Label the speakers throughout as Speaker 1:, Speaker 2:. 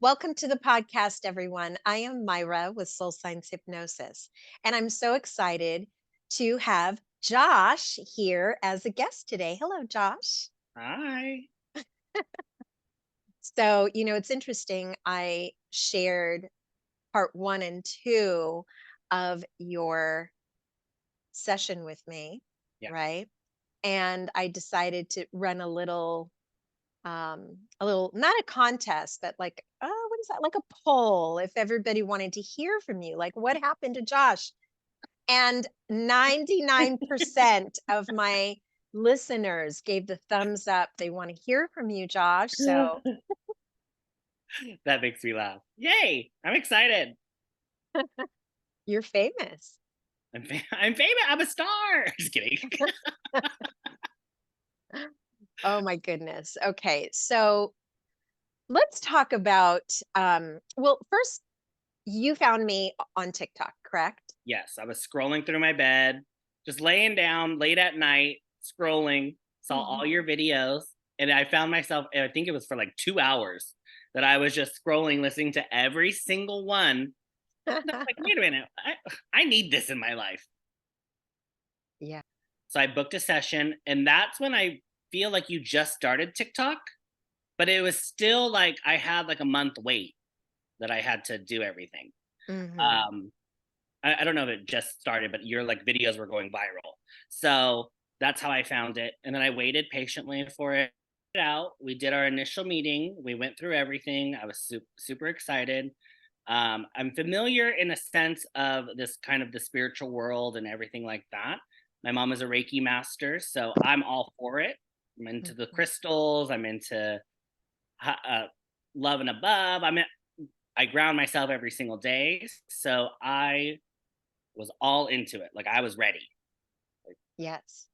Speaker 1: Welcome to the podcast, everyone. I am Myra with Soul Science Hypnosis, and I'm so excited to have Josh here as a guest today. Hello, Josh.
Speaker 2: Hi.
Speaker 1: So, it's interesting. I shared part one and two of your session with me,
Speaker 2: Yeah.
Speaker 1: right? And I decided to run a little not a contest, but like, oh, what is that, like a poll, if everybody wanted to hear from you, like what happened to Josh. And 99% of my listeners gave the thumbs up. They want to hear from you, Josh. So
Speaker 2: That makes me laugh. Yay! I'm excited.
Speaker 1: you're famous.
Speaker 2: I'm famous. I'm a star. Just kidding.
Speaker 1: Oh my goodness. Okay, so let's talk about well, first, you found me on TikTok, correct?
Speaker 2: Yes, I was scrolling through my bed, just laying down late at night, scrolling, saw
Speaker 1: Mhm.
Speaker 2: all your videos, and I found myself, I think it was for like 2 hours that I was just scrolling, listening to every single one. And I was like, wait a minute, I need this in my life.
Speaker 1: Yeah.
Speaker 2: So I booked a session, and that's when I feel like you just started TikTok. But it was still like I had like a month wait that I had to do everything.
Speaker 1: Hmm.
Speaker 2: Um, I don't know if it just started, but your like videos were going viral. So that's how I found it. And then I waited patiently for it out. We did our initial meeting. We went through everything. I was super excited. I'm familiar in a sense of this kind of the spiritual world and everything like that. My mom is a Reiki master, so I'm all for it. I'm into the crystals. I'm into uh, love and above. I ground myself every single day, so I was all into it. Like I was ready.
Speaker 1: Yes.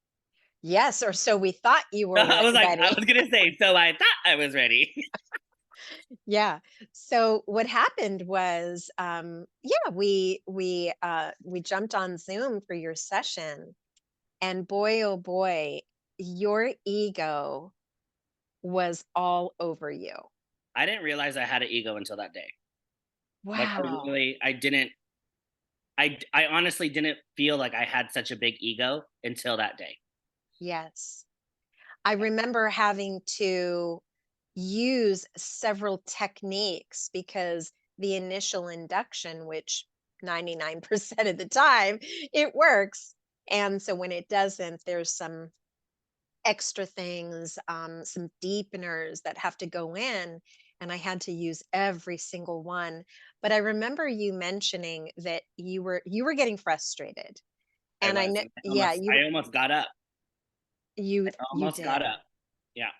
Speaker 1: Yes, or so we thought you were
Speaker 2: I
Speaker 1: ready.
Speaker 2: was gonna say, so I thought I was ready.
Speaker 1: Yeah. So what happened was, yeah, we jumped on Zoom for your session, and boy, oh boy, your ego was all over you.
Speaker 2: I didn't realize I had an ego until that day. Like
Speaker 1: Wow.
Speaker 2: I didn't. I honestly didn't feel like I had such a big ego until that day.
Speaker 1: Yes. I remember having to use several techniques because the initial induction, which 99% of the time it works. And so when it doesn't, there's some extra things, some deepeners that have to go in. And I had to use every single one. But I remember you mentioning that you were getting frustrated.
Speaker 2: I
Speaker 1: And I
Speaker 2: was.
Speaker 1: know,
Speaker 2: And
Speaker 1: yeah,
Speaker 2: I almost got up. I
Speaker 1: you
Speaker 2: almost got
Speaker 1: did.
Speaker 2: up. Yeah.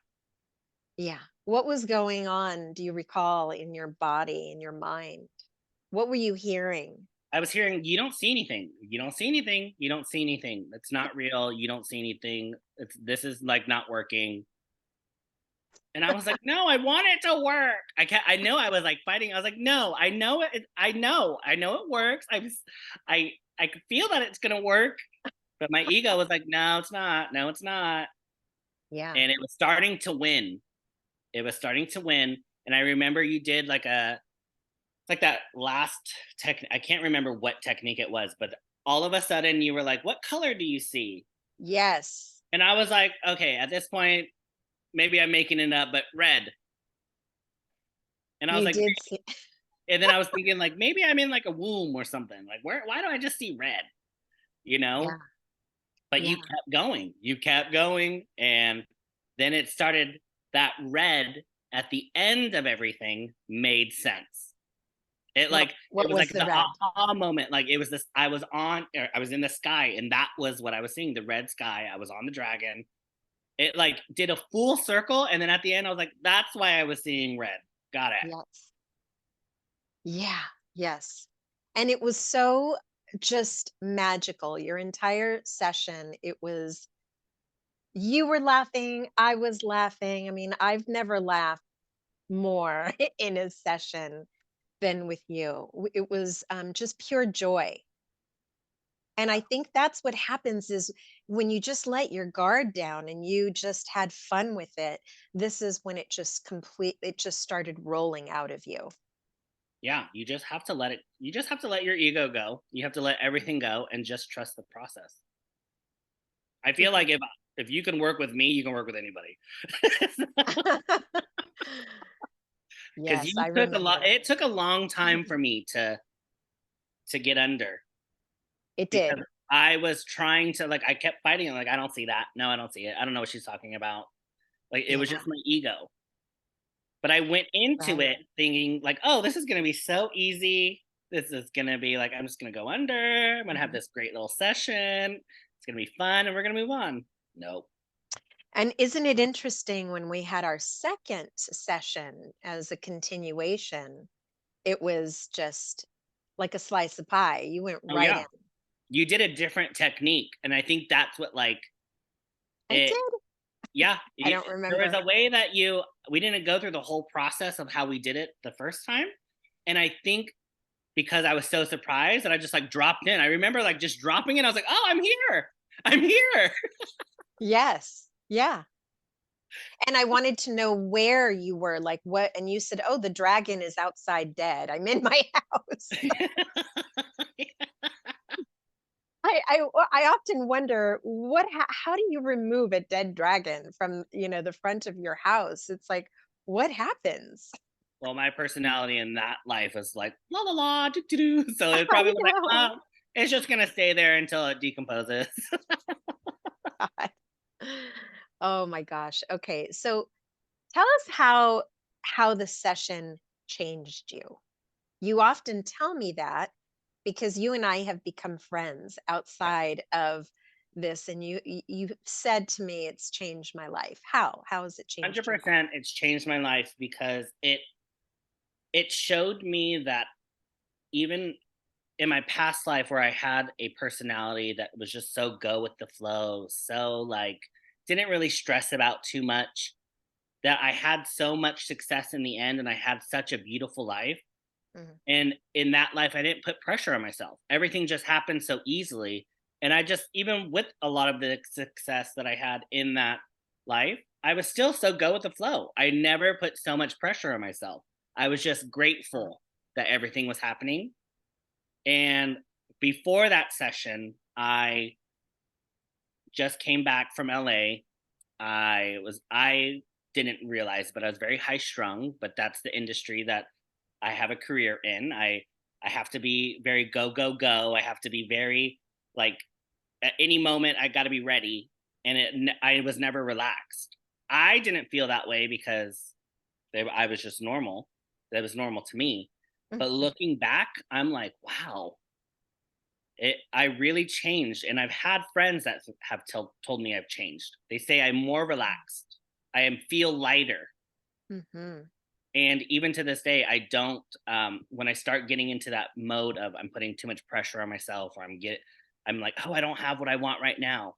Speaker 1: Yeah. What was going on, do you recall, in your body, in your mind? What were you hearing?
Speaker 2: I was hearing, "You don't see anything. You don't see anything. You don't see anything. That's not real. You don't see anything. This is like not working." And I was like, "No, I want it to work." I know I was like fighting. I was like, "No, I know it. I know it works. I could feel that it's gonna work." But my ego was like, "No, it's not. No, it's not."
Speaker 1: Yeah.
Speaker 2: And it was starting to win. It was starting to win. And I remember you did like a like that last tech. I can't remember what technique it was, but all of a sudden you were like, "What color do you see?"
Speaker 1: Yes.
Speaker 2: And I was like, "Okay, at this point, maybe I'm making it up, but red." And I was
Speaker 1: You
Speaker 2: like,
Speaker 1: did see.
Speaker 2: and then I was thinking like maybe I'm in like a womb or something. Like why do I just see red? You
Speaker 1: Yeah.
Speaker 2: know? But you
Speaker 1: Yeah.
Speaker 2: kept going. You kept going, and then it started, that red at the end of everything made sense. It
Speaker 1: What
Speaker 2: was
Speaker 1: was
Speaker 2: like
Speaker 1: the
Speaker 2: the
Speaker 1: red?
Speaker 2: aha moment. Like it was this, I was in the sky, and that was what I was seeing, the red sky. I was on the dragon. It like did a full circle, and then at the end I was like, that's why I was seeing red. Got it.
Speaker 1: Yes. Yeah. Yes. And it was so just magical. Your entire session, it was, you were laughing, I was laughing. I mean, I've never laughed more in a session than with you. It was, just pure joy. And I think that's what happens is when you just let your guard down and you just had fun with it, this is when it just started rolling out of you.
Speaker 2: Yeah, you just have to let it. You just have to let your ego go. You have to let everything go and just trust the process. I feel like if you can work with me, you can work with anybody. Because
Speaker 1: Yes,
Speaker 2: you
Speaker 1: I
Speaker 2: took a lot.
Speaker 1: remember.
Speaker 2: It took a long time for me to get under,
Speaker 1: It
Speaker 2: because
Speaker 1: did.
Speaker 2: I was trying to, like, I kept fighting it. Like, I don't see that. No, I don't see it. I don't know what she's talking about. Like, it was
Speaker 1: Yeah,
Speaker 2: just my ego. But I went into
Speaker 1: right.
Speaker 2: it thinking like, oh, this is gonna be so easy. This is gonna be like, I'm just gonna go under. I'm gonna have
Speaker 1: Mhm.
Speaker 2: this great little session. It's gonna be fun, and we're gonna move on. Nope.
Speaker 1: And isn't it interesting when we had our second session as a continuation, it was just like a slice of pie. You went
Speaker 2: Oh
Speaker 1: right
Speaker 2: yeah,
Speaker 1: in.
Speaker 2: you did a different technique, and I think that's what like
Speaker 1: I
Speaker 2: it.
Speaker 1: did?
Speaker 2: Yeah,
Speaker 1: I don't
Speaker 2: there was
Speaker 1: remember.
Speaker 2: a way that you. We didn't go through the whole process of how we did it the first time, and I think because I was so surprised that I just like dropped in. I remember like just dropping in. I was like, oh, I'm here. I'm here.
Speaker 1: Yes. Yeah. And I wanted to know where you were, like what, and you said, "Oh, the dragon is outside dead. I'm in my house." I often wonder how do you remove a dead dragon from, the front of your house? It's like, what happens?
Speaker 2: Well, my personality in that life is like la la la do do do. So it
Speaker 1: I
Speaker 2: probably was like,
Speaker 1: know.
Speaker 2: it's just gonna stay there until it decomposes.
Speaker 1: God. Oh my gosh. Okay. So tell us how the session changed you. You often tell me that because you and I have become friends
Speaker 2: Yeah,
Speaker 1: outside of this, and you said to me it's changed my life. How has it changed your life?
Speaker 2: 100%. It's changed my life because it showed me that even in my past life where I had a personality that was just so go with the flow, so like didn't really stress about too much, that I had so much success in the end and I had such a beautiful life.
Speaker 1: Mhm.
Speaker 2: And in that life, I didn't put pressure on myself. Everything just happened so easily. And I just, even with a lot of the success that I had in that life, I was still so go with the flow. I never put so much pressure on myself. I was just
Speaker 1: Mm.
Speaker 2: grateful that everything was happening. And before that session, I just came back from LA. I didn't realize, but I was very high strung, but that's the industry that I have a career in. I have to be very go go go. I have to be very like at any moment I got to be ready, and I was never relaxed. I didn't feel that way because I was just normal. That was normal to me. But
Speaker 1: Mhm.
Speaker 2: looking back, I'm like, wow, I really changed, and I've had friends that have told me I've changed. They say I'm more relaxed. I am feel lighter.
Speaker 1: Mhm.
Speaker 2: And even to this day, I don't. When I start getting into that mode of I'm putting too much pressure on myself, or I'm like, oh, I don't have what I want right now.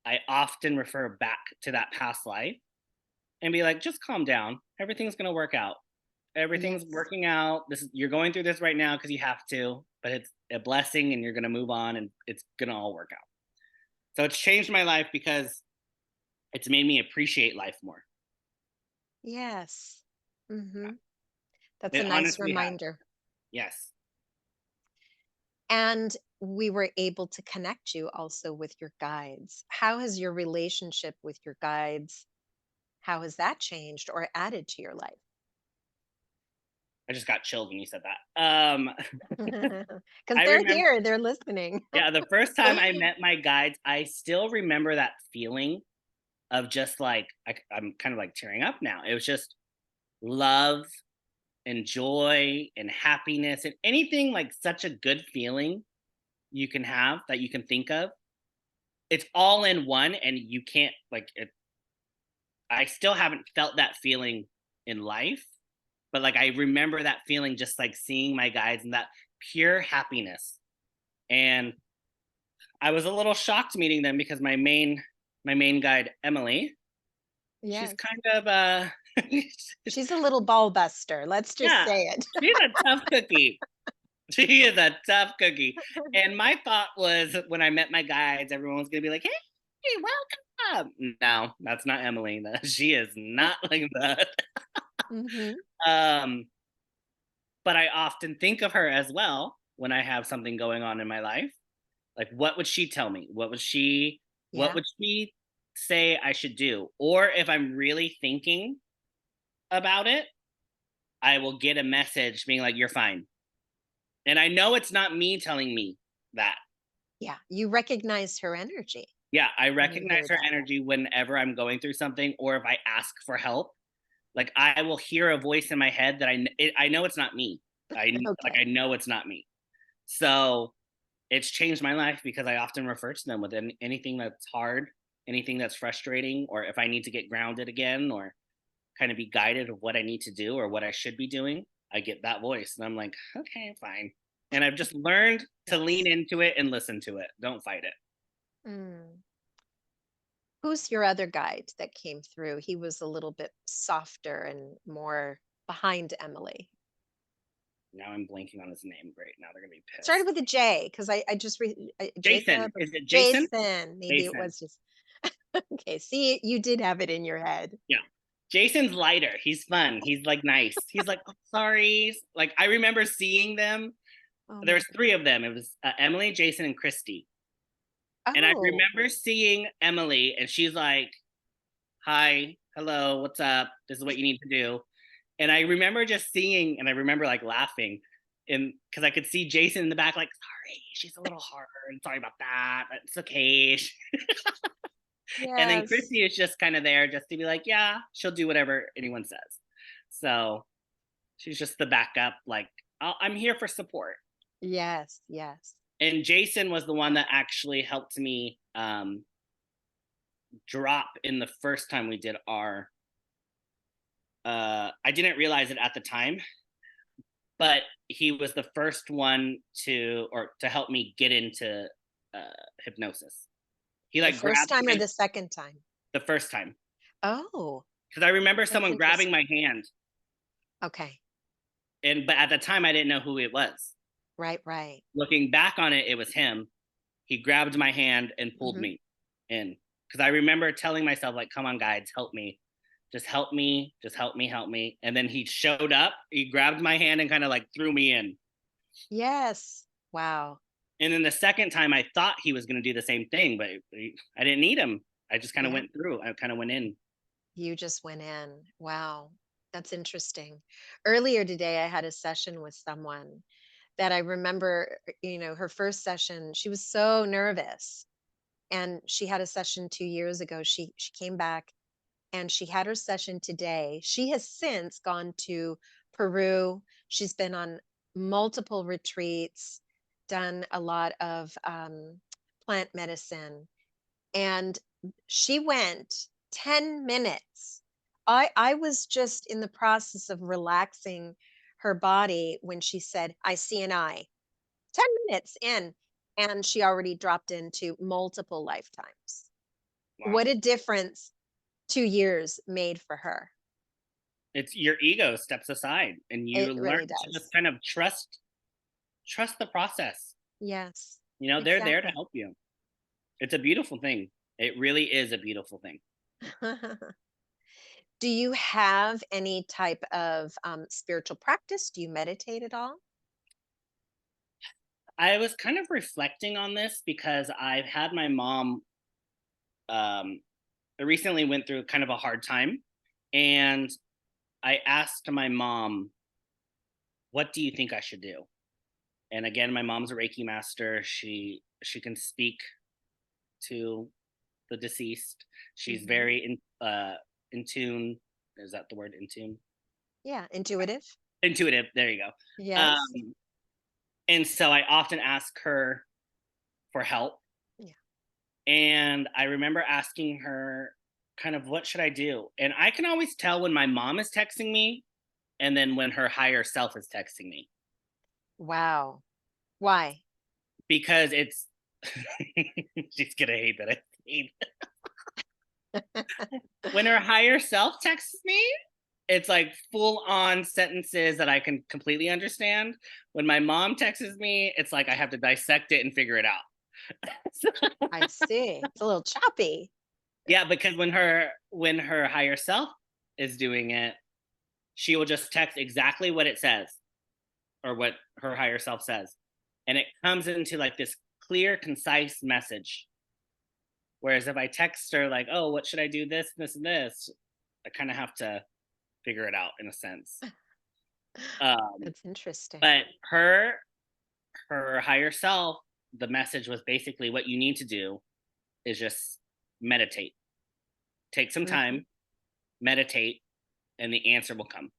Speaker 2: I often refer back to that past life and be like, just calm down. Everything's gonna work out. Everything's
Speaker 1: Yes.
Speaker 2: working out. You're going through this right now because you have to, but it's a blessing, and you're gonna move on, and it's gonna all work out. So it's changed my life because it's made me appreciate life more.
Speaker 1: Yes. Mhm. That's a
Speaker 2: It
Speaker 1: nice
Speaker 2: honestly has.
Speaker 1: reminder.
Speaker 2: Yes.
Speaker 1: And we were able to connect you also with your guides. How has your relationship with your guides, how has that changed or added to your life?
Speaker 2: I just got chilled when you said that.
Speaker 1: Because
Speaker 2: I
Speaker 1: they're
Speaker 2: remember,
Speaker 1: here, they're listening.
Speaker 2: yeah, the first time I met my guides, I still remember that feeling of just like, I'm kind of like tearing up now. It was just love and joy and happiness and anything like such a good feeling you can have that you can think of. It's all in one, and you can't like it. I still haven't felt that feeling in life, but like I remember that feeling just like seeing my guides and that pure happiness. And I was a little shocked meeting them because my main guide, Emily, she's
Speaker 1: Yes.
Speaker 2: kind of
Speaker 1: She's a little ball buster, let's just
Speaker 2: yeah,
Speaker 1: say it.
Speaker 2: she's a tough cookie. She is a tough cookie. And my thought was when I met my guides, everyone was gonna be like, hey, welcome. No, that's not Emily. She is not like that.
Speaker 1: Mhm.
Speaker 2: Um, but I often think of her as well when I have something going on in my life. Like, what would she tell me? What
Speaker 1: Yeah.
Speaker 2: would she say I should do? Or if I'm really thinking about it, I will get a message being like, "You're fine." And I know it's not me telling me that.
Speaker 1: Yeah. You recognize her energy
Speaker 2: Yeah, I
Speaker 1: when you
Speaker 2: recognize
Speaker 1: hear
Speaker 2: her
Speaker 1: that.
Speaker 2: energy whenever I'm going through something, or if I ask for help. Like, I will hear a voice in my head that I know it's not me. I
Speaker 1: Okay.
Speaker 2: know it's not me. So, it's changed my life because I often refer to them with anything that's hard, anything that's frustrating, or if I need to get grounded again or kind of be guided of what I need to do or what I should be doing, I get that voice and I'm like, "Okay, fine." And I've just learned to lean
Speaker 1: Yes.
Speaker 2: into it and listen to it. Don't fight it.
Speaker 1: Mm. Who's your other guide that came through? He was a little bit softer and more behind Emily.
Speaker 2: Now I'm blanking on his name. Great. Now they're gonna be
Speaker 1: Started
Speaker 2: pissed.
Speaker 1: with a J because I just
Speaker 2: Jason.
Speaker 1: Jacob or
Speaker 2: Is it Jason?
Speaker 1: Jason. Maybe it
Speaker 2: Jason.
Speaker 1: was just okay. See, you did have it in your head.
Speaker 2: Yeah. Jason's lighter. He's fun. He's like nice. He's like, "Oh, sorry." Like, I remember seeing them.
Speaker 1: Oh
Speaker 2: There
Speaker 1: my
Speaker 2: was three of them. It was Emily, Jason, and Christy.
Speaker 1: God.
Speaker 2: And I
Speaker 1: Oh,
Speaker 2: remember seeing Emily, and she's like, "Hi, hello, what's up? This is what you need to do." And I remember just seeing, and I remember like laughing, and because I could see Jason in the back, like, "Sorry, she's a little hard. Sorry about that. It's okay." And then
Speaker 1: yes.
Speaker 2: Christy is just kind of there just to be like, "Yeah, she'll do whatever anyone says." So she's just the backup, like, I'm here for support.
Speaker 1: Yes. Yes.
Speaker 2: And Jason was the one that actually helped me drop in the first time we did our. I didn't realize it at the time, but he was the first one to help me get into hypnosis. He
Speaker 1: The
Speaker 2: like
Speaker 1: first
Speaker 2: grabbed
Speaker 1: time or
Speaker 2: my
Speaker 1: the second time?
Speaker 2: the first time
Speaker 1: Oh,
Speaker 2: because I remember
Speaker 1: that's
Speaker 2: someone grabbing
Speaker 1: interesting.
Speaker 2: my hand,
Speaker 1: Okay.
Speaker 2: and but at the time I didn't know who it was.
Speaker 1: Right. Right.
Speaker 2: Looking back on it, it was him. He grabbed my hand and pulled
Speaker 1: Hmm.
Speaker 2: me in because I remember telling myself like, "Come on, guides, help me. Just help me. Just help me. Help me." And then he showed up. He grabbed my hand and kind of like threw me in.
Speaker 1: Yes. Wow.
Speaker 2: And then the second time, I thought he was going to do the same thing, but I didn't need him. I just kind of
Speaker 1: Yeah.
Speaker 2: went through. I kind of went in.
Speaker 1: You just went in. Wow. That's interesting. Earlier today, I had a session with someone that I remember, her first session, she was so nervous. And she had a session 2 years ago. She came back and she had her session today. She has since gone to Peru. She's been on multiple retreats, done a lot of plant medicine, and she went 10 minutes. I was just in the process of relaxing her body when she said, "I see an eye." 10 minutes in, and she already dropped into multiple lifetimes.
Speaker 2: Wow.
Speaker 1: What a difference 2 years made for her.
Speaker 2: It's your ego steps aside and
Speaker 1: It
Speaker 2: you learn
Speaker 1: really
Speaker 2: to just
Speaker 1: does.
Speaker 2: kind of trust the process.
Speaker 1: Yes,
Speaker 2: They're there to
Speaker 1: exactly.
Speaker 2: help you. It's a beautiful thing. It really is a beautiful thing.
Speaker 1: Do you have any type of spiritual practice? Do you meditate at all?
Speaker 2: I was kind of reflecting on this because I've had my mom um recently went through kind of a hard time, and I asked my mom, "What do you think I should do?" And again, my mom's a Reiki master. She can speak to the deceased. She's
Speaker 1: Hmm.
Speaker 2: very in tune. Is that the word, in tune?
Speaker 1: Yeah, intuitive.
Speaker 2: Intuitive. There you go.
Speaker 1: Yes.
Speaker 2: And so I often ask her for help.
Speaker 1: Yeah.
Speaker 2: And I remember asking her kind of, what should I do? And I can always tell when my mom is texting me and then when her higher self is texting me
Speaker 1: Wow. Why?
Speaker 2: because it's she's gonna hate that I hate. When her higher self texts me, it's like full on sentences that I can completely understand. When my mom texts me, it's like I have to dissect it and figure it out.
Speaker 1: I see. It's a little choppy.
Speaker 2: Yeah, because when her higher self is doing it, she will just text exactly what it says. or what her higher self says. And it comes into like this clear, concise message. Whereas if I text her like, oh, what should I do? This, and this, I kind of have to figure it out in a sense. Um,
Speaker 1: That's interesting.
Speaker 2: but her higher self, the message was basically what you need to do is just meditate. Take some
Speaker 1: Mhm,
Speaker 2: time, meditate, and the answer will come.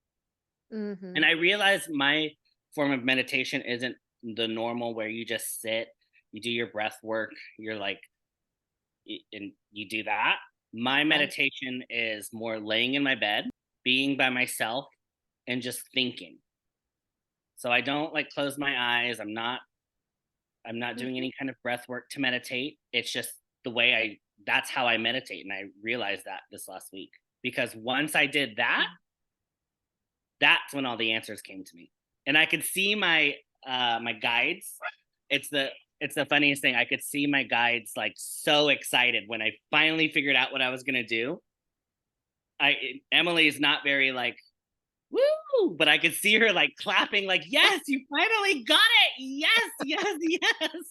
Speaker 2: And
Speaker 1: mhm,
Speaker 2: I realized my form of meditation isn't the normal where you just sit, you do your breath work, you're like, and you do that. My
Speaker 1: right.
Speaker 2: meditation is more laying in my bed, being by myself, and just thinking. So I don't like close my eyes. I'm not doing
Speaker 1: Mhm,
Speaker 2: any kind of breath work to meditate. It's just the way that's how I meditate. And I realized that this last week because once I did that,
Speaker 1: mm.
Speaker 2: that's when all the answers came to me. And I could see my guides. It's the it's the funniest thing. I could see my guides like so excited when I finally figured out what I was going to do. Emily is not very like woo, but I could see her like clapping like yes, you finally got it. Yes, yes, yes.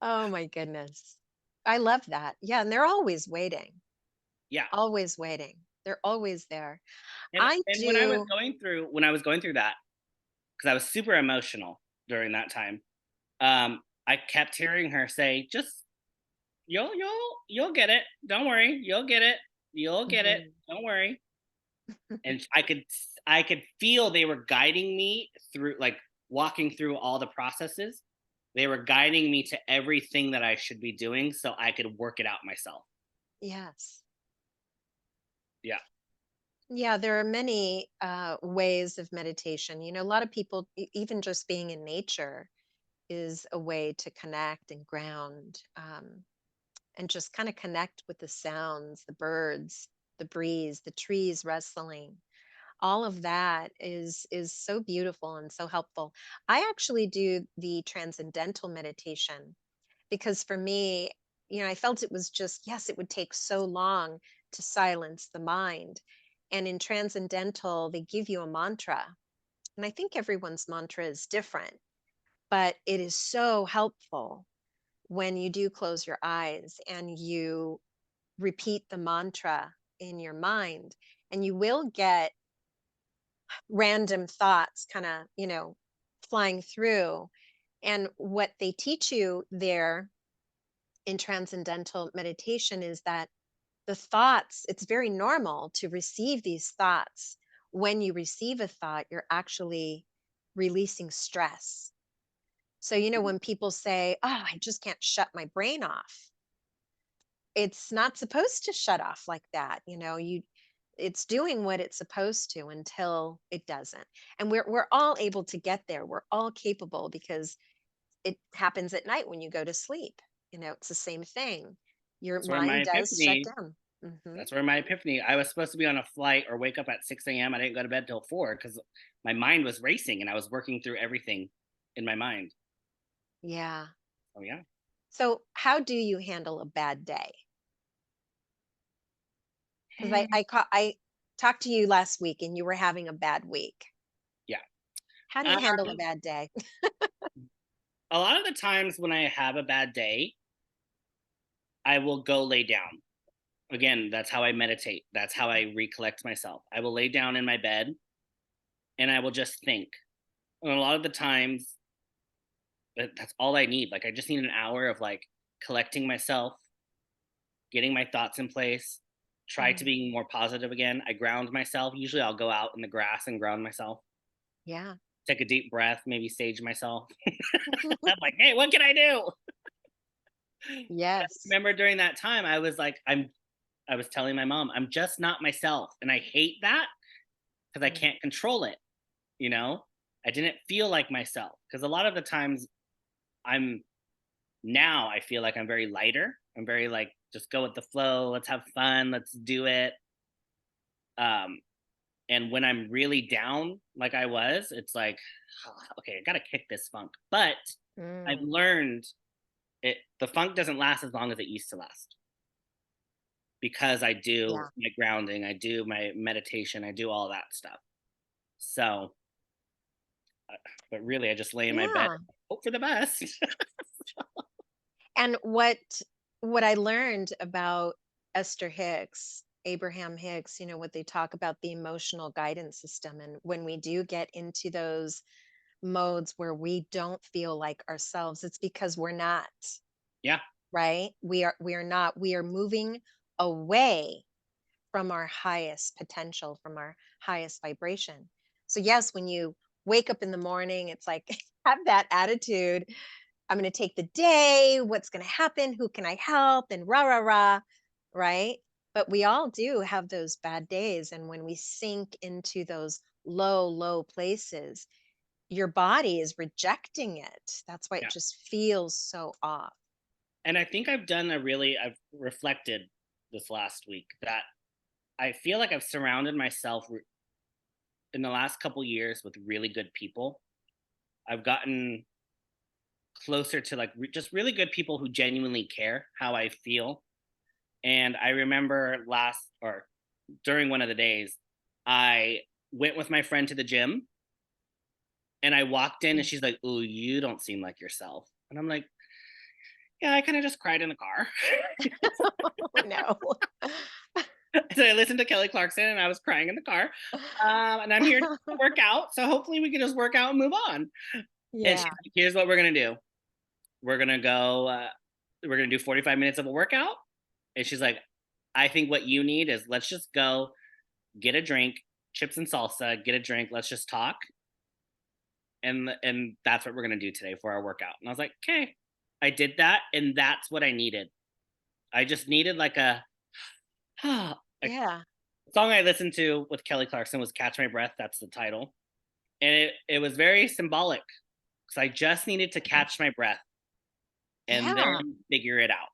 Speaker 1: Oh my goodness. I love that. Yeah, and they're always waiting,
Speaker 2: Yeah.
Speaker 1: always waiting. They're always there.
Speaker 2: And
Speaker 1: I
Speaker 2: and
Speaker 1: do
Speaker 2: when I was going through that, because I was super emotional during that time, I kept hearing her say, "Just you'll get it. Don't worry, you'll get it. You'll get it.
Speaker 1: Mhm.
Speaker 2: Don't worry." And I could feel they were guiding me through, like walking through all the processes. They were guiding me to everything that I should be doing, so I could work it out myself.
Speaker 1: Yes.
Speaker 2: Yeah.
Speaker 1: Yeah, there are many ways of meditation. A lot of people, even just being in nature, is a way to connect and ground, and just kind of connect with the sounds, the birds, the breeze, the trees rustling. All of that is so beautiful and so helpful. I actually do the transcendental meditation because for me, I felt it was just, yes, it would take so long to silence the mind. And in transcendental, they give you a mantra. And I think everyone's mantra is different, but it is so helpful when you do close your eyes and you repeat the mantra in your mind. And you will get random thoughts kind of, flying through. And what they teach you there in transcendental meditation is that the thoughts, it's very normal to receive these thoughts. When you receive a thought, you're actually releasing stress. So, when people say, oh, I just can't shut my brain off, it's not supposed to shut off like that. It's doing what it's supposed to until it doesn't. And we're all able to get there. We're all capable because it happens at night when you go to sleep. It's the same thing. Your
Speaker 2: That's where my
Speaker 1: mind does shut
Speaker 2: epiphany
Speaker 1: down. Hmm.
Speaker 2: That's where my epiphany. I was supposed to be on a flight or wake up at 6 a.m. I didn't go to bed till 4 because my mind was racing and I was working through everything in my mind.
Speaker 1: Yeah.
Speaker 2: Oh yeah.
Speaker 1: So how do you handle a bad day? Because I talked to you last week and you were having a bad week.
Speaker 2: Yeah.
Speaker 1: How do you handle a
Speaker 2: Um,
Speaker 1: bad day?
Speaker 2: a lot of the times when I have a bad day, I will go lay down. Again, that's how I meditate. That's how I recollect myself. I will lay down in my bed and I will just think. And a lot of the times, that's all I need. Like I just need an hour of like collecting myself, getting my thoughts in place, try to
Speaker 1: Mm,
Speaker 2: being more positive again. I ground myself. Usually I'll go out in the grass and ground myself.
Speaker 1: yeah.
Speaker 2: Take a deep breath, maybe sage myself. I'm like, hey, what can I do?
Speaker 1: Yes.
Speaker 2: Remember during that time, I was telling my mom, I'm just not myself. And I hate that because I
Speaker 1: Mm,
Speaker 2: can't control it. You know, I didn't feel like myself because a lot of the times I'm I feel like I'm very lighter. I'm very like, just go with the flow. Let's have fun. Let's do it. Um, and when I'm really down, like I was, it's like, "Oh, okay, I got to kick this funk. But I've
Speaker 1: mm,
Speaker 2: learned the funk doesn't last as long as it used to last because I do
Speaker 1: yeah.
Speaker 2: my grounding, I do my meditation, I do all that stuff. So But really, I just lay in my bed,
Speaker 1: Yeah.
Speaker 2: hope for the best.
Speaker 1: And what I learned about Esther Hicks, Abraham Hicks, what they talk about the emotional guidance system, and when we do get into those modes where we don't feel like ourselves, it's because we're not,
Speaker 2: Yeah,
Speaker 1: right? We are not. We are moving away from our highest potential, from our highest vibration. So yes, when you wake up in the morning, it's like have that attitude. I'm going to take the day. What's going to happen? Who can I help? And rah, rah, rah. Right. But we all do have those bad days. And when we sink into those low, low places, your body is rejecting it. That's why it
Speaker 2: yeah.
Speaker 1: just feels so off.
Speaker 2: And I think I've reflected this last week that I feel like I've surrounded myself in the last couple years with really good people. I've gotten closer to like just really good people who genuinely care how I feel. And I remember during one of the days, I went with my friend to the gym and I walked in and she's like, "Oh, you don't seem like yourself." And I'm like, "Yeah, I kind of just cried in the car."
Speaker 1: Oh, no.
Speaker 2: So I listened to Kelly Clarkson and I was crying in the car. And I'm here to work out. So hopefully we can just work out and move on. And she's
Speaker 1: Yeah.
Speaker 2: like, "Here's what we're going to do. We're going to go, we're going to do 45 minutes of a workout." And she's like, "I think what you need is let's just go get a drink, chips and salsa, get a drink. Let's just talk. And that's what we're going to do today for our workout." And I was like, "Okay." I did that. And that's what I needed. I just needed like a
Speaker 1: Yeah.
Speaker 2: song I listened to with Kelly Clarkson was "Catch My Breath." That's the title. And it was very symbolic because I just needed to catch my breath and
Speaker 1: Yeah.
Speaker 2: then figure it out.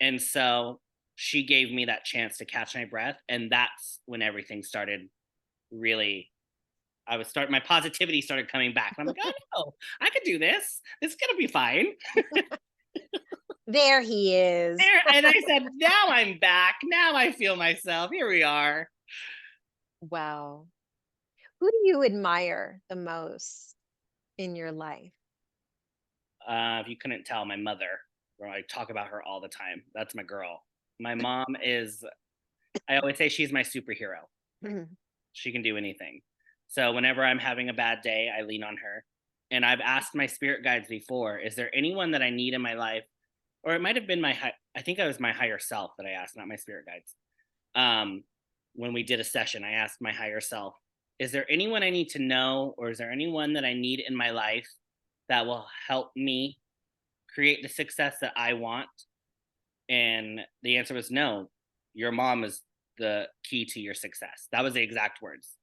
Speaker 2: And so she gave me that chance to catch my breath. And that's when everything started really, my positivity started coming back. And I'm like, "Oh no, I could do this. This is going to be fine."
Speaker 1: There he is.
Speaker 2: There, and I said, "Now I'm back. Now I feel myself. Here we are."
Speaker 1: Wow. Who do you admire the most in your life?
Speaker 2: If you couldn't tell, my mother, where I talk about her all the time. That's my girl. My mom is, I always say she's my superhero.
Speaker 1: Mhm.
Speaker 2: She can do anything. So whenever I'm having a bad day, I lean on her. And I've asked my spirit guides before, is there anyone that I need in my life? Or it might have been I think it was my higher self that I asked, not my spirit guides. Um, when we did a session, I asked my higher self, is there anyone I need to know, or is there anyone that I need in my life that will help me create the success that I want? And the answer was no. Your mom is the key to your success. That was the exact words.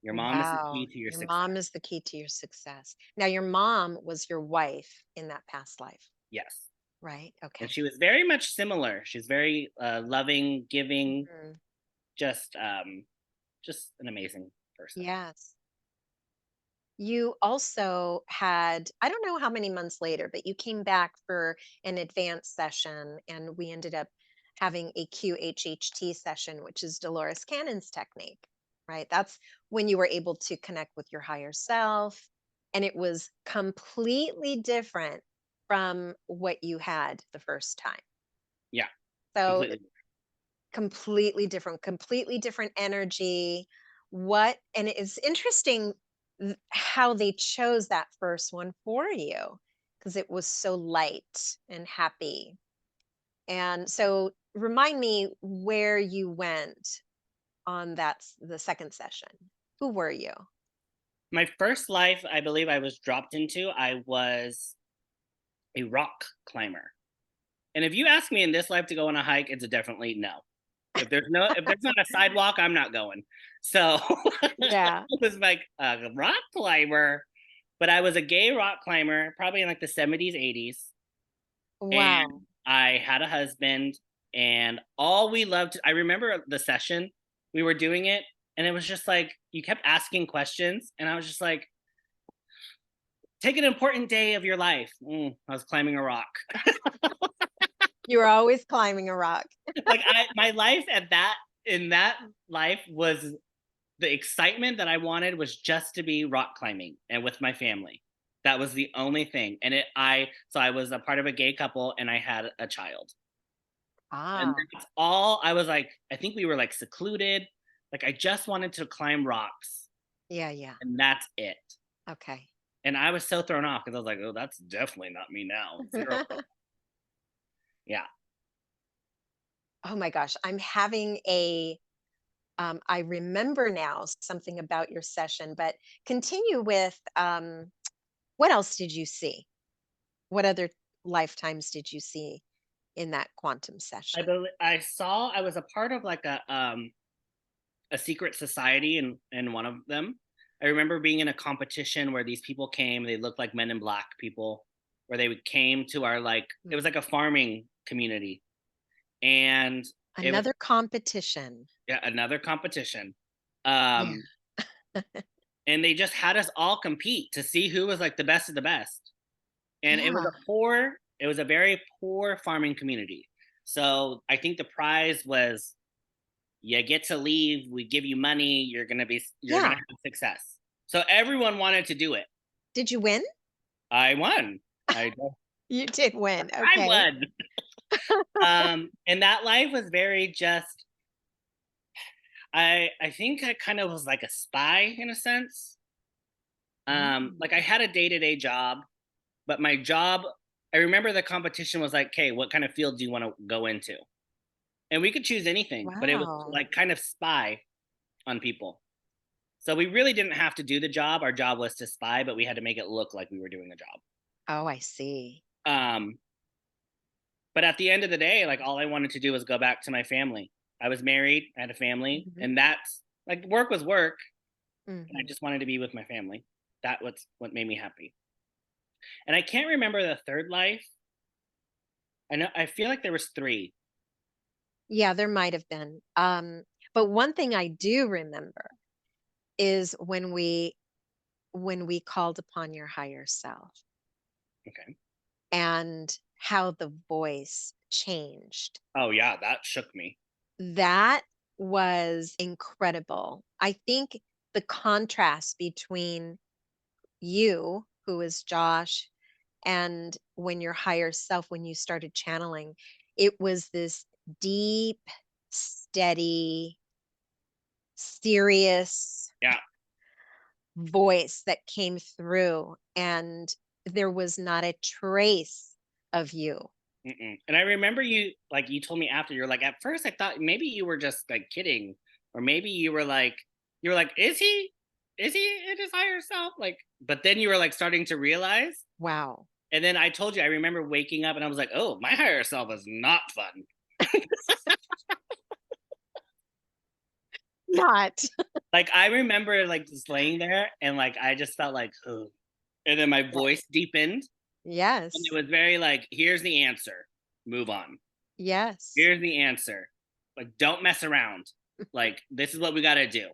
Speaker 2: Your mom is the key
Speaker 1: Wow.
Speaker 2: to your
Speaker 1: Your
Speaker 2: success.
Speaker 1: mom is the key to your success. Now, your mom was your wife in that past life,
Speaker 2: Yes.
Speaker 1: right?
Speaker 2: And
Speaker 1: Okay.
Speaker 2: she was very much similar. She's very loving, giving,
Speaker 1: Mhm.
Speaker 2: just just an amazing person.
Speaker 1: Yes. You also had, I don't know how many months later, but you came back for an advanced session and we ended up having a QHHT session, which is Dolores Cannon's technique, right? That's when you were able to connect with your higher self. And it was completely different from what you had the first time.
Speaker 2: Yeah,
Speaker 1: So
Speaker 2: completely.
Speaker 1: completely different energy. And it's interesting how they chose that first one for you because it was so light and happy. And so remind me where you went on the second session. Who were you?
Speaker 2: My first life, I believe I was dropped into, I was a rock climber. And if you ask me in this life to go on a hike, it's a definitely no. If there's not a sidewalk, I'm not going. So I
Speaker 1: Yeah.
Speaker 2: was like a rock climber, but I was a gay rock climber, probably in like the 70s, 80s. And
Speaker 1: Wow.
Speaker 2: I had a husband, and all we loved, I remember the session, we were doing it, and it was just like, you kept asking questions, and I was just like, take an important day of your life. I was climbing a rock.
Speaker 1: You were always climbing a rock.
Speaker 2: Like my life in that life was the excitement that I wanted was just to be rock climbing and with my family. That was the only thing. And I was a part of a gay couple and I had a child. And
Speaker 1: Ah,
Speaker 2: that's all. I was like, I think we were like secluded. Like I just wanted to climb rocks
Speaker 1: yeah, yeah.
Speaker 2: and that's it.
Speaker 1: Okay.
Speaker 2: And I was so thrown off because I was like, oh, that's definitely not me now. Zero. Yeah.
Speaker 1: Oh my gosh, I'm having a I remember now something about your session, but continue with what else did you see? What other lifetimes did you see in that quantum session?
Speaker 2: I was a part of like a secret society in one of them. I remember being in a competition where these people came, they looked like men in black people, where came to our like it
Speaker 1: Mm.
Speaker 2: was like a farming community. And it was
Speaker 1: Another competition.
Speaker 2: yeah, another competition.
Speaker 1: Yeah.
Speaker 2: Um and they just had us all compete to see who was like the best of the best. And
Speaker 1: Yeah.
Speaker 2: it was a very poor farming community. So I think the prize was you get to leave, we give you money, you're gonna
Speaker 1: Yeah.
Speaker 2: have success. So everyone wanted to do it.
Speaker 1: Did you win?
Speaker 2: I won. I
Speaker 1: You did win.
Speaker 2: I
Speaker 1: Okay.
Speaker 2: won. And that life was very just I think I kind of was like a spy in a sense.
Speaker 1: Mm.
Speaker 2: Like I had a day-to-day job, but my job I remember the competition was like, "Okay, what kind of field do you want to go into?" And we could choose anything, but it was
Speaker 1: Wow.
Speaker 2: like kind of spy on people. So we really didn't have to do the job. Our job was to spy, but we had to make it look like we were doing the job.
Speaker 1: Oh, I see.
Speaker 2: Um, but at the end of the day, like all I wanted to do was go back to my family. I was married, I had a family,
Speaker 1: Mhm.
Speaker 2: and that's like work was work, and I
Speaker 1: Mhm.
Speaker 2: just wanted to be with my family. That was what made me happy. And I can't remember the third life. I feel like there was three.
Speaker 1: Yeah, there might have been. But one thing I do remember is when we called upon your higher self
Speaker 2: Okay.
Speaker 1: and how the voice changed.
Speaker 2: Oh yeah, that shook me.
Speaker 1: That was incredible. I think the contrast between you, who is Josh, and when your higher self, when you started channeling, it was this deep, steady, serious
Speaker 2: Yeah.
Speaker 1: voice that came through, and there was not a trace of you.
Speaker 2: Mm-mm. And I remember you told me after you're like at first I thought maybe you were just like kidding, or maybe you were like is he in his higher self like, but then you were like starting to realize,
Speaker 1: Wow.
Speaker 2: and then I told you I remember waking up and I was like, oh, my higher self is not fun.
Speaker 1: Not.
Speaker 2: Like I remember like just laying there and like I just felt like oh, and then my
Speaker 1: Yeah.
Speaker 2: voice deepened and it
Speaker 1: Yes.
Speaker 2: was very like here's the answer, move on.
Speaker 1: Yes.
Speaker 2: Here's the answer. Like, don't mess around. Like, this is what we got to do.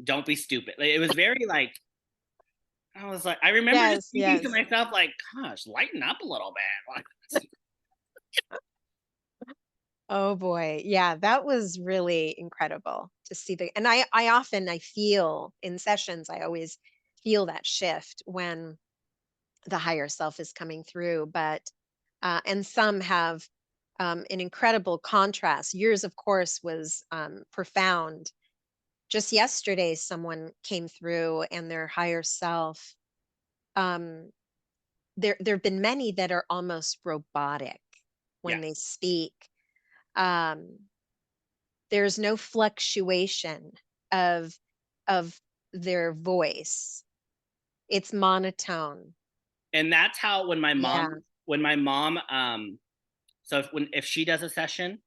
Speaker 2: Don't be stupid. Like, it was very like, I was like, I remember just
Speaker 1: Yes,
Speaker 2: thinking to
Speaker 1: yes.
Speaker 2: myself, like, gosh, lighten up a little bit. Like,
Speaker 1: Oh boy. Yeah, that was really incredible to see and I often I feel in sessions, I always feel that shift when the higher self is coming through, but and some have an incredible contrast. Yours, of course, was profound. Just yesterday, someone came through and their higher self. Um, there have been many that are almost robotic when they
Speaker 2: yes.
Speaker 1: speak. Um, there's no fluctuation of of their voice. It's monotone.
Speaker 2: And that's how
Speaker 1: Yeah.
Speaker 2: when my mom, so if she does a session,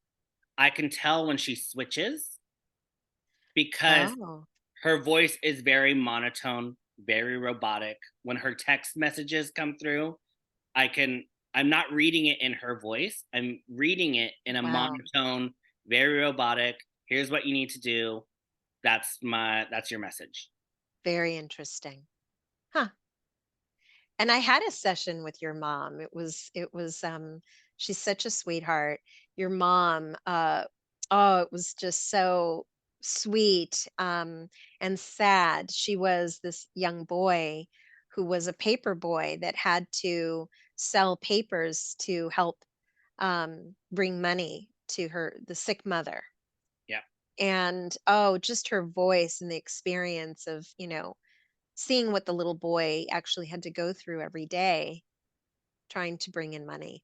Speaker 2: I can tell when she switches because
Speaker 1: Oh,
Speaker 2: her voice is very monotone, very robotic. When her text messages come through, I can I'm not reading it in her voice. I'm reading it in a
Speaker 1: wow.
Speaker 2: monotone, very robotic. Here's what you need to do. That's your message.
Speaker 1: Very interesting. Huh. And I had a session with your mom. It was she's such a sweetheart. Your mom oh, it was just so sweet, and sad. She was this young boy who was a paper boy that had to sell papers to help bring money to the sick mother.
Speaker 2: Yeah.
Speaker 1: And oh, just her voice and the experience of, seeing what the little boy actually had to go through every day trying to bring in money.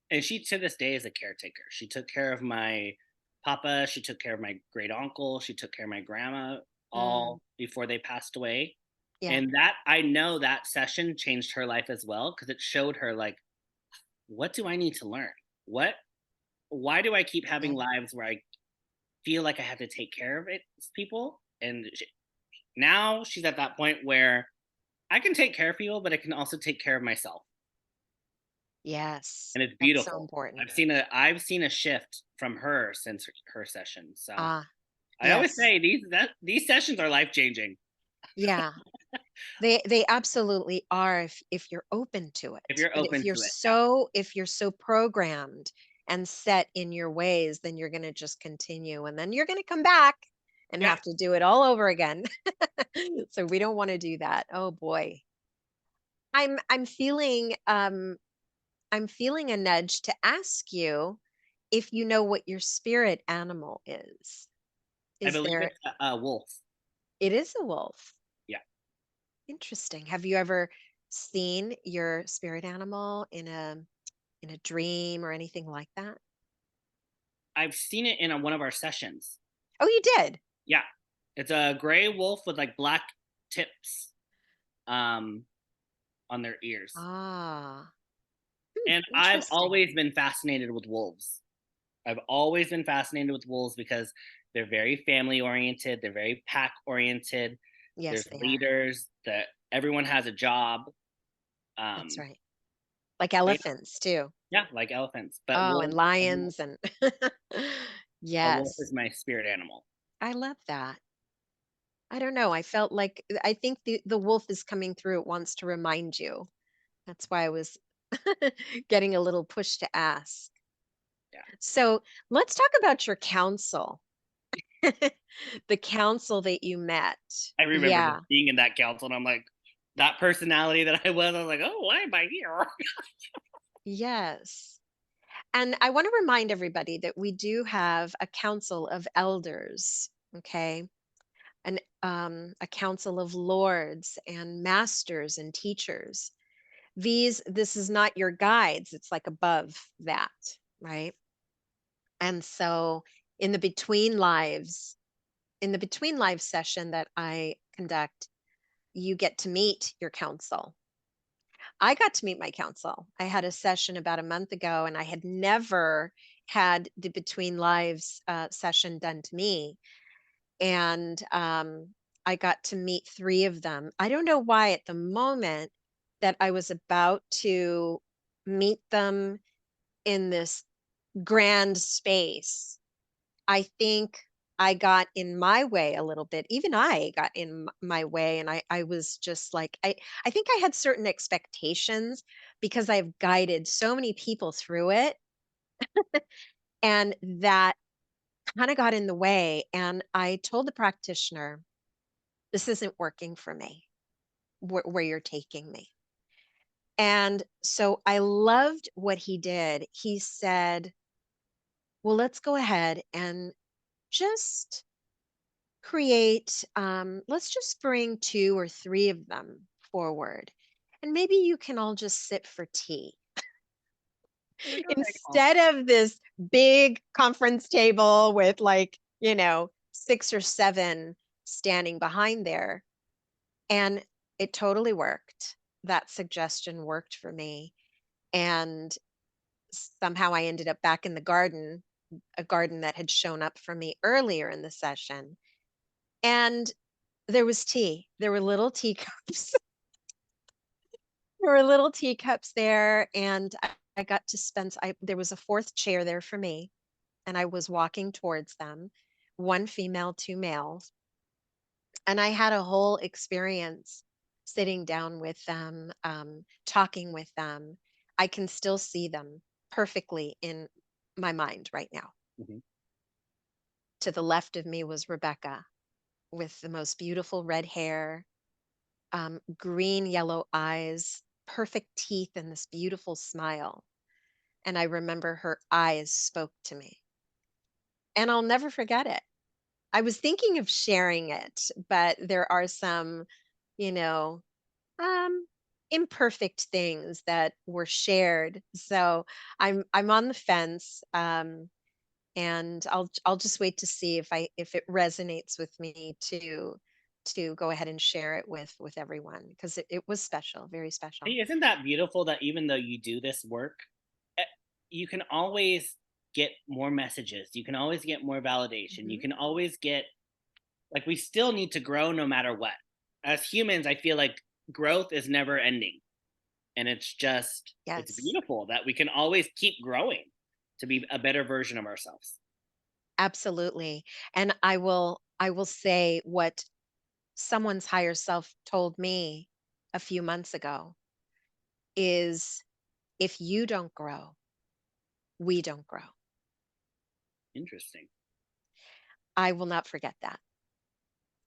Speaker 2: And she to this day is a caretaker. She took care of my papa, she took care of my great uncle, she took care of my grandma
Speaker 1: Mm,
Speaker 2: all before they passed away.
Speaker 1: yeah.
Speaker 2: And that I know that session changed her life as well because it showed her like, what do I need to learn? What why do I keep having
Speaker 1: Yeah.
Speaker 2: lives where I feel like I have to take care of it people? And now she's at that point where I can take care of people, but I can also take care of myself.
Speaker 1: Yes.
Speaker 2: And it's
Speaker 1: That's so
Speaker 2: beautiful.
Speaker 1: important.
Speaker 2: I've seen a shift from her since her session. So
Speaker 1: Ah,
Speaker 2: I always
Speaker 1: yes.
Speaker 2: say these sessions are life changing
Speaker 1: Yeah. They absolutely are if you're open to
Speaker 2: if
Speaker 1: it.
Speaker 2: you're
Speaker 1: But if
Speaker 2: open
Speaker 1: you're
Speaker 2: to it. Yeah,
Speaker 1: so if you're so programmed and set in your ways, then you're going to just continue and then you're going to come back and
Speaker 2: yeah.
Speaker 1: have to do it all over again. So we don't want to do that. Oh boy. I'm feeling I'm feeling a nudge to ask you if you know what your spirit animal is.
Speaker 2: I
Speaker 1: Is
Speaker 2: believe
Speaker 1: there
Speaker 2: it's a wolf.
Speaker 1: It is a wolf.
Speaker 2: Yeah,
Speaker 1: Interesting. Have you ever seen your spirit animal in a dream or anything like that?
Speaker 2: I've seen it in one of our sessions.
Speaker 1: Oh, you did.
Speaker 2: Yeah, it's a gray wolf with like black tips um on their ears.
Speaker 1: Ah,
Speaker 2: And I've
Speaker 1: interesting.
Speaker 2: always been fascinated with wolves. I've always been fascinated with wolves because they're very family oriented, they're very pack oriented.
Speaker 1: Yes,
Speaker 2: There's
Speaker 1: they are.
Speaker 2: leaders that everyone has a job.
Speaker 1: That's
Speaker 2: Um,
Speaker 1: right. Like
Speaker 2: but
Speaker 1: elephants too.
Speaker 2: yeah, like elephants. But
Speaker 1: Oh, and
Speaker 2: wolves,
Speaker 1: lions and
Speaker 2: a wolf
Speaker 1: yes.
Speaker 2: is my spirit animal.
Speaker 1: I love that. I don't know. I felt like I think the wolf is coming through. It wants to remind you. That's why I was getting a little push to ask.
Speaker 2: Yeah.
Speaker 1: So let's talk about your counsel. The counsel that you met.
Speaker 2: I remember
Speaker 1: Yeah.
Speaker 2: just being in that council and I'm like, that personality that I was like, oh, why am I here?
Speaker 1: Yes. And I want to remind everybody that we do have a council of elders, okay? A council of lords and masters and teachers. This is not your guides, it's like above that, right? And so in the between lives, in the between lives session that I conduct, you get to meet your counsel. I got to meet my counsel. I had a session about a month ago, and I had never had the between lives session done to me. And I got to meet three of them. I don't know why at the moment that I was about to meet them in this grand space, I think I got in my way a little bit. Even I got in my way, and I was just like I think I had certain expectations because I've guided so many people through it, and that kind of got in the way. And I told the practitioner, "This isn't working for me. Where you're taking me." And so I loved what he did. He said, "Well, let's go ahead and just let's just bring two or three of them forward. And maybe you can all just sit for tea
Speaker 2: I'm like, okay, cool.
Speaker 1: instead of this big conference table with like, six or seven standing behind there." And it totally worked. That suggestion worked for me. And somehow I ended up back in the garden, a garden that had shown up for me earlier in the session. And there was tea. There were little teacups. There were little teacups there, and I got to there was a fourth chair there for me, and I was walking towards them, one female, two males, and I had a whole experience sitting down with them, talking with them. I can still see them perfectly in my mind right now.
Speaker 2: Mhm.
Speaker 1: To the left of me was Rebecca with the most beautiful red hair, green yellow eyes, perfect teeth, and this beautiful smile. And I remember her eyes spoke to me, and I'll never forget it. I was thinking of sharing it, but there are some, you know, um, imperfect things that were shared. So I'm on the fence. And I'll just wait to see if it resonates with me to go ahead and share it with everyone, because it was special, very special.
Speaker 2: Hey, isn't that beautiful that even though you do this work, eh, you can always get more messages. You can always get more validation. You
Speaker 1: Mhm.
Speaker 2: can always get, like, we still need to grow no matter what. As humans, I feel like growth is never ending. And it's
Speaker 1: Yes,
Speaker 2: beautiful that we can always keep growing to be a better version of ourselves.
Speaker 1: absolutely. And I will say what someone's higher self told me a few months ago is, if you don't grow, we don't grow.
Speaker 2: Interesting.
Speaker 1: I will not forget that.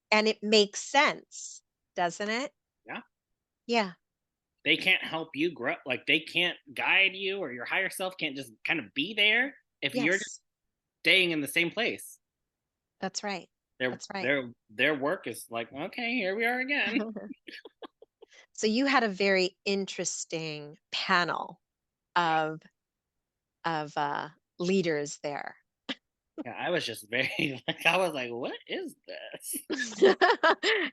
Speaker 1: And it makes sense, doesn't it?
Speaker 2: Yeah.
Speaker 1: Yeah.
Speaker 2: They can't help you grow. Like, they can't guide you, or your higher self can't just kind of be there if you're just
Speaker 1: Yes.
Speaker 2: staying in the same place.
Speaker 1: That's right.
Speaker 2: Their
Speaker 1: That's right.
Speaker 2: their their work is like, okay, here we are again.
Speaker 1: So you had a very interesting panel
Speaker 2: Yeah.
Speaker 1: of of leaders there.
Speaker 2: Yeah, I was just very like, I was like, what is this?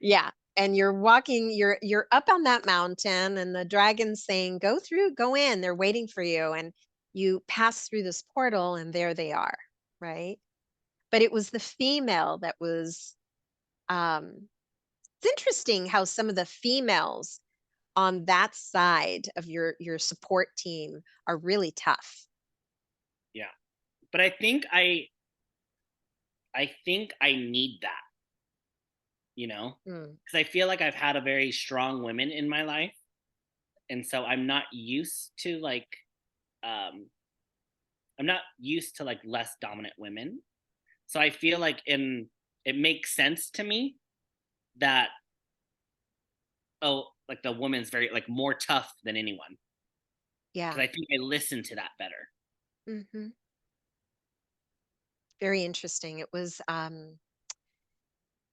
Speaker 1: Yeah, and you're walking, you're up on that mountain, and the dragon's saying, "Go through, go in." They're waiting for you, and you pass through this portal, and there they are, right? But it was the female that was. It's interesting how some of the females on that side of your support team are really tough.
Speaker 2: Yeah. But I think I need that, you know?
Speaker 1: Mm,
Speaker 2: Because I feel like I've had a very strong women in my life. And so um I'm not used to like less dominant women. So I feel like in it makes sense to me that, oh, like the woman's very like more tough than anyone.
Speaker 1: yeah.
Speaker 2: Because I think I listen to that better.
Speaker 1: Hmm. Very interesting. It was, and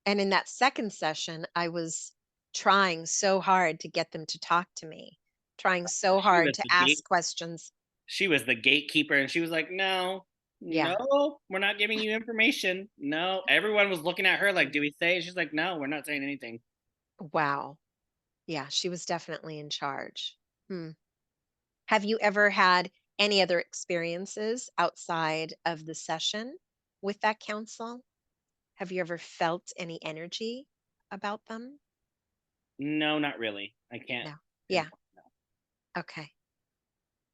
Speaker 1: in that second session, I was trying so hard to get them to talk to me, trying so
Speaker 2: She
Speaker 1: hard
Speaker 2: was
Speaker 1: to
Speaker 2: the
Speaker 1: ask
Speaker 2: gate
Speaker 1: questions.
Speaker 2: she was the gatekeeper, and she was like, no,
Speaker 1: Yeah.
Speaker 2: no, we're not giving you information. No. Everyone was looking at her like, do we say it? She's like, no, we're not saying anything.
Speaker 1: Wow. Yeah, she was definitely in charge. Hmm. Have you ever had any other experiences outside of the session with that council? Have you ever felt any energy about them?
Speaker 2: No, not really. I can't
Speaker 1: No. Yeah.
Speaker 2: pinpoint. No.
Speaker 1: Okay.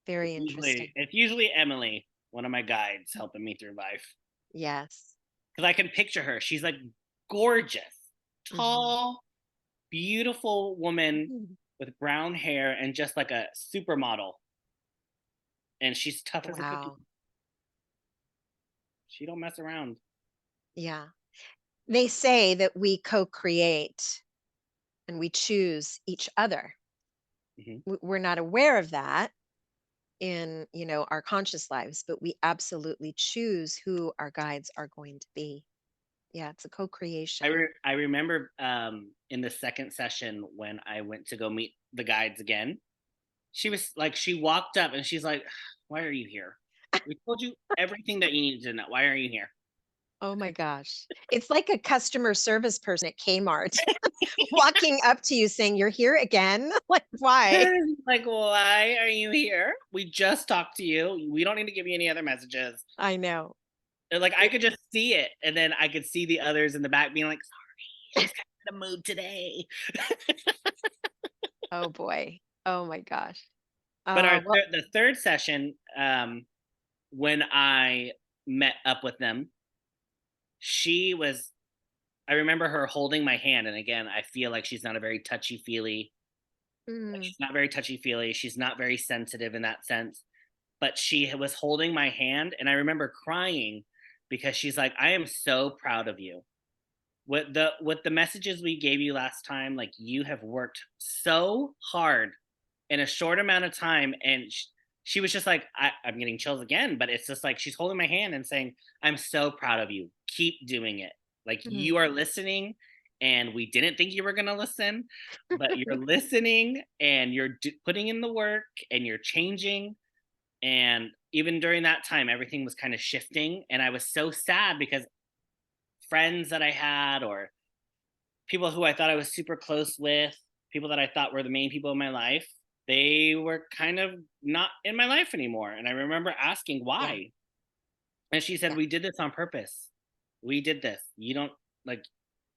Speaker 1: Very interesting.
Speaker 2: It's usually Emily, one of my guides, helping me through life.
Speaker 1: Yes.
Speaker 2: Because I can picture her. She's like gorgeous,
Speaker 1: Hmm.
Speaker 2: tall, beautiful woman
Speaker 1: Mhm.
Speaker 2: with brown hair and just like a supermodel. And she's tough as a cookie.
Speaker 1: Wow.
Speaker 2: She don't mess around.
Speaker 1: Yeah. They say that we co-create and we choose each other.
Speaker 2: Hmm.
Speaker 1: We're not aware of that in, our conscious lives, but we absolutely choose who our guides are going to be. Yeah, it's a co-creation.
Speaker 2: I remember in the second session when I went to go meet the guides again. She walked up and she's like, "Why are you here? We told you everything that you needed to know. Why are you here?"
Speaker 1: Oh my gosh. It's like a customer service person at Kmart walking up to you saying, "You're here again?" Like, why?
Speaker 2: Like, why are you here? We just talked to you. We don't need to give you any other messages.
Speaker 1: I know.
Speaker 2: And, like, I
Speaker 1: It
Speaker 2: could just see it, and then I could see the others in the back being like, "Sorry, she's kind of in a mood today."
Speaker 1: Oh boy. Oh my gosh.
Speaker 2: But
Speaker 1: Well,
Speaker 2: the third session, when I met up with them, she was. I remember her holding my hand, and again, I feel like she's not a very touchy feely. Like,
Speaker 1: mm,
Speaker 2: she's not very touchy feely. She's not very sensitive in that sense. But she was holding my hand, and I remember crying because she's like, I am so proud of you. With the messages we gave you last time, like you have worked so hard in a short amount of time. And she was just like, I'm getting chills again, but it's just like she's holding my hand and saying, I'm so proud of you. Keep doing it. Like
Speaker 1: Mm.
Speaker 2: you are listening, and we didn't think you were going to listen, but you're listening and you're putting in the work and you're changing. And even during that time, everything was kind of shifting. And I was so sad because friends that I had, or people who I thought I was super close with, people that I thought were the main people in my life, they were kind of not in my life anymore. And I remember asking
Speaker 1: Yeah.
Speaker 2: why. And she said,
Speaker 1: Yeah.
Speaker 2: we did this on purpose. We did this. You don't like,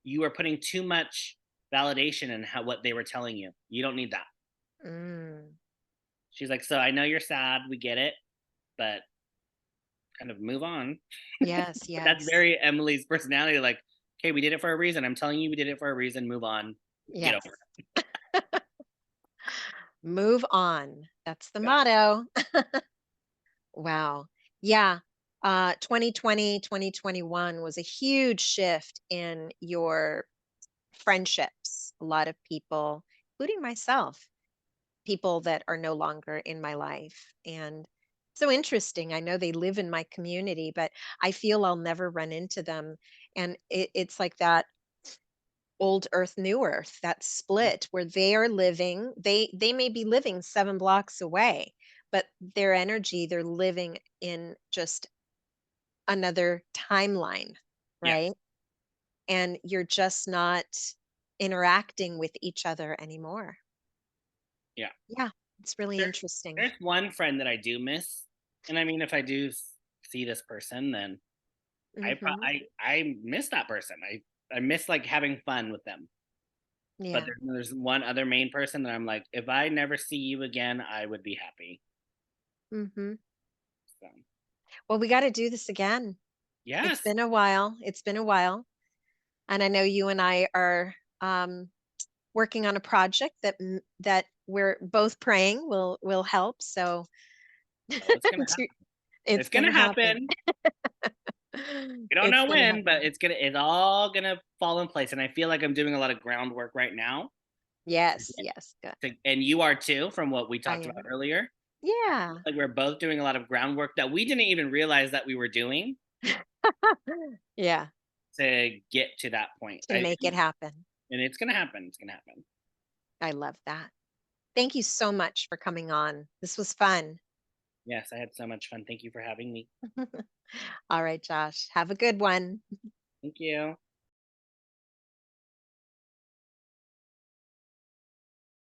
Speaker 2: you are putting too much validation in what they were telling you. You don't need that.
Speaker 1: Mm.
Speaker 2: She's like, so I know you're sad. We get it, but kind of move on.
Speaker 1: Yes.
Speaker 2: But that's
Speaker 1: Yes.
Speaker 2: very Emily's personality. Like, okay, we did it for a reason. I'm telling you, we did it for a reason. Move on. Get
Speaker 1: Yes.
Speaker 2: over
Speaker 1: Move on. That's the
Speaker 2: it. Yeah.
Speaker 1: motto. Wow. Yeah. 2020, 2021 was a huge shift in your friendships. A lot of people, including myself, people that are no longer in my life. And so interesting. I know they live in my community, but I feel I'll never run into them. And it's like that old earth, new earth, that
Speaker 2: Yeah.
Speaker 1: split where they are living, they may be living 7 blocks away, but their energy, they're living in just another timeline,
Speaker 2: Yeah.
Speaker 1: right? And you're just not interacting with each other anymore.
Speaker 2: Yeah.
Speaker 1: Yeah, it's really
Speaker 2: There,
Speaker 1: interesting.
Speaker 2: there's one friend that I do miss. And I mean, if I do see this person, then
Speaker 1: Hmm.
Speaker 2: I miss that person. I miss like having fun with them. But
Speaker 1: Yeah.
Speaker 2: there's one other main person that I'm like, if I never see you again, I would be happy.
Speaker 1: Hmm.
Speaker 2: So
Speaker 1: Well, we got to do this again. It's
Speaker 2: yes.
Speaker 1: been a while. It's been a while. And I know you and I are working on a project that we're both praying will help. So
Speaker 2: Oh, it's gonna
Speaker 1: to-
Speaker 2: happen.
Speaker 1: it's
Speaker 2: It's
Speaker 1: going
Speaker 2: gonna
Speaker 1: to happen.
Speaker 2: happen. We don't
Speaker 1: It's
Speaker 2: know
Speaker 1: going to
Speaker 2: when,
Speaker 1: happen.
Speaker 2: but it's all gonna fall in place. And I feel like I'm doing a lot of groundwork right now.
Speaker 1: Yes, yes, good.
Speaker 2: And you are too, from what we
Speaker 1: I
Speaker 2: talked about
Speaker 1: am.
Speaker 2: earlier.
Speaker 1: Yeah.
Speaker 2: Like we're both doing a lot of groundwork that we didn't even realize that we were doing
Speaker 1: Yeah,
Speaker 2: to get to that point.
Speaker 1: to make it happen.
Speaker 2: And it's gonna happen. It's gonna happen.
Speaker 1: I love that. Thank you so much for coming on. This was fun.
Speaker 2: Yes, I had so much fun. Thank you for having me.
Speaker 1: All right, Josh. Have a good one.
Speaker 2: Thank you.